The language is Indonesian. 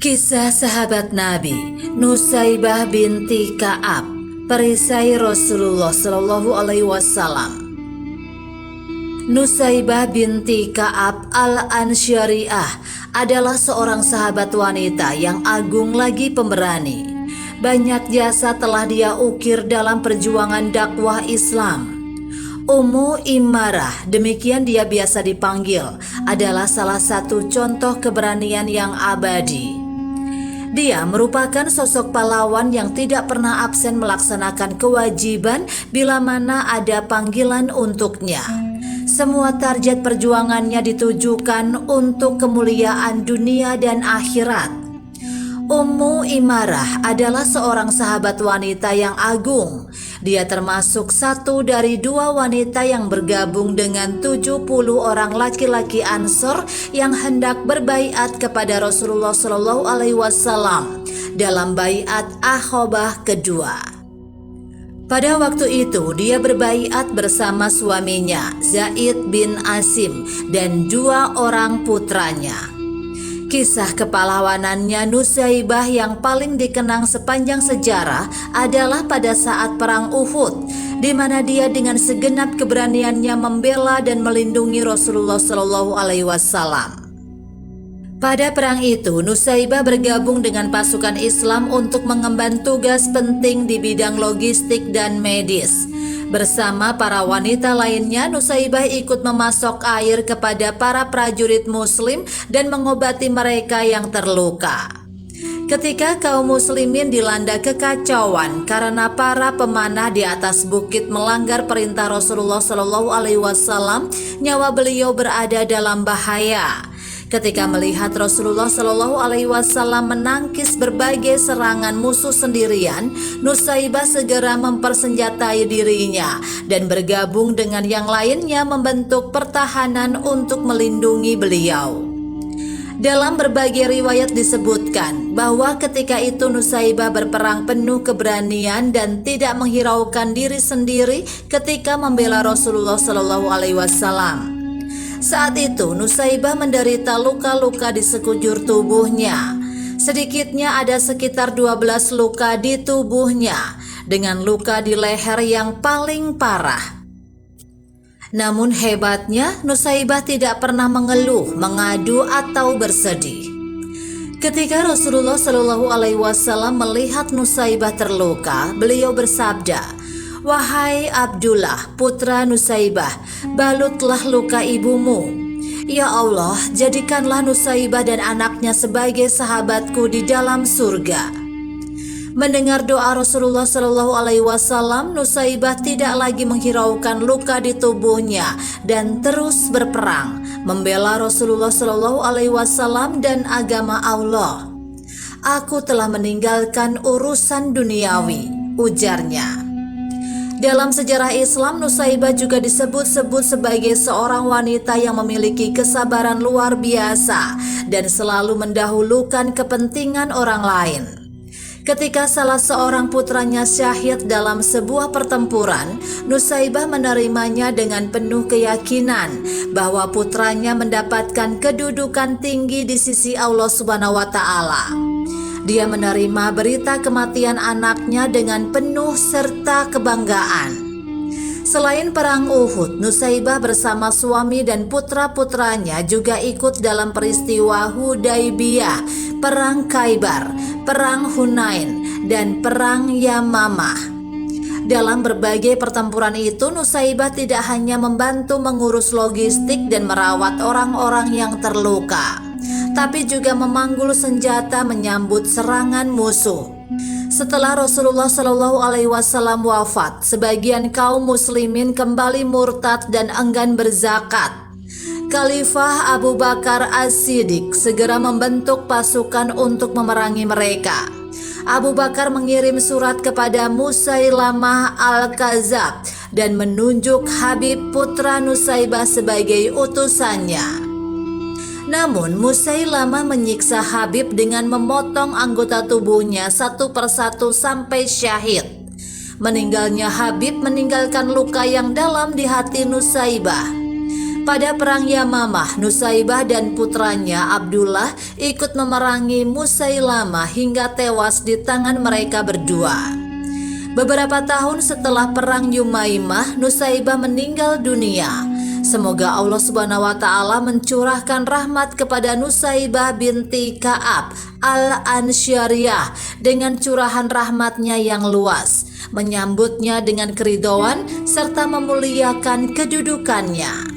Kisah sahabat Nabi Nusaibah binti Ka'ab, perisai Rasulullah Shallallahu Alaihi Wasallam. Nusaibah binti Ka'ab al-Ansyariah adalah seorang sahabat wanita yang agung lagi pemberani. Banyak jasa telah dia ukir dalam perjuangan dakwah Islam. Ummu Immarah, demikian dia biasa dipanggil, adalah salah satu contoh keberanian yang abadi. Dia merupakan sosok pahlawan yang tidak pernah absen melaksanakan kewajiban bila mana ada panggilan untuknya. Semua target perjuangannya ditujukan untuk kemuliaan dunia dan akhirat. Ummu Immarah adalah seorang sahabat wanita yang agung. Dia termasuk satu dari dua wanita yang bergabung dengan 70 orang laki-laki Ansor yang hendak berbaiat kepada Rasulullah Shallallahu Alaihi Wasallam dalam baiat Aqabah kedua. Pada waktu itu dia berbaiat bersama suaminya Zaid bin Asim dan dua orang putranya. Kisah kepahlawanannya Nusaibah yang paling dikenang sepanjang sejarah adalah pada saat perang Uhud, di mana dia dengan segenap keberaniannya membela dan melindungi Rasulullah Shallallahu Alaihi Wasallam. Pada perang itu, Nusaibah bergabung dengan pasukan Islam untuk mengemban tugas penting di bidang logistik dan medis. Bersama para wanita lainnya, Nusaibah ikut memasok air kepada para prajurit Muslim dan mengobati mereka yang terluka. Ketika kaum muslimin dilanda kekacauan karena para pemanah di atas bukit melanggar perintah Rasulullah Shallallahu Alaihi Wasallam, nyawa beliau berada dalam bahaya. Ketika melihat Rasulullah Shallallahu Alaihi Wasallam menangkis berbagai serangan musuh sendirian, Nusaibah segera mempersenjatai dirinya dan bergabung dengan yang lainnya membentuk pertahanan untuk melindungi beliau. Dalam berbagai riwayat disebutkan bahwa ketika itu Nusaibah berperang penuh keberanian dan tidak menghiraukan diri sendiri ketika membela Rasulullah Shallallahu Alaihi Wasallam. Saat itu Nusaibah menderita luka-luka di sekujur tubuhnya. Sedikitnya ada sekitar 12 luka di tubuhnya, dengan luka di leher yang paling parah. Namun hebatnya Nusaibah tidak pernah mengeluh, mengadu atau bersedih. Ketika Rasulullah Shallallahu Alaihi Wasallam melihat Nusaibah terluka, beliau bersabda, "Wahai Abdullah, putra Nusaibah, balutlah luka ibumu. Ya Allah, jadikanlah Nusaibah dan anaknya sebagai sahabatku di dalam surga." Mendengar doa Rasulullah Shallallahu Alaihi Wasallam, Nusaibah tidak lagi menghiraukan luka di tubuhnya dan terus berperang, membela Rasulullah Shallallahu Alaihi Wasallam dan agama Allah. "Aku telah meninggalkan urusan duniawi," ujarnya. Dalam sejarah Islam, Nusaibah juga disebut-sebut sebagai seorang wanita yang memiliki kesabaran luar biasa dan selalu mendahulukan kepentingan orang lain. Ketika salah seorang putranya syahid dalam sebuah pertempuran, Nusaibah menerimanya dengan penuh keyakinan bahwa putranya mendapatkan kedudukan tinggi di sisi Allah Subhanahu wa Ta'ala. Dia menerima berita kematian anaknya dengan penuh serta kebanggaan. Selain perang Uhud, Nusaibah bersama suami dan putra-putranya juga ikut dalam peristiwa Hudaybiyah, perang Khaybar, perang Hunain, dan perang Yamamah. Dalam berbagai pertempuran itu, Nusaibah tidak hanya membantu mengurus logistik dan merawat orang-orang yang terluka, tapi juga memanggul senjata menyambut serangan musuh. Setelah Rasulullah Shallallahu Alaihi Wasallam wafat, sebagian kaum muslimin kembali murtad dan enggan berzakat. Khalifah Abu Bakar As-Siddiq segera membentuk pasukan untuk memerangi mereka. Abu Bakar mengirim surat kepada Musailamah Al-Kadzab dan menunjuk Habib putra Nusaibah sebagai utusannya. Namun Musailamah menyiksa Habib dengan memotong anggota tubuhnya satu persatu sampai syahid. Meninggalnya Habib meninggalkan luka yang dalam di hati Nusaibah. Pada perang Yamamah, Nusaibah dan putranya Abdullah ikut memerangi Musailamah hingga tewas di tangan mereka berdua. Beberapa tahun setelah perang Yumaimah, Nusaibah meninggal dunia. Semoga Allah Subhanahu wa taala mencurahkan rahmat kepada Nusaibah binti Ka'ab al-Ansyariyah dengan curahan rahmatnya yang luas, menyambutnya dengan keridhaan serta memuliakan kedudukannya.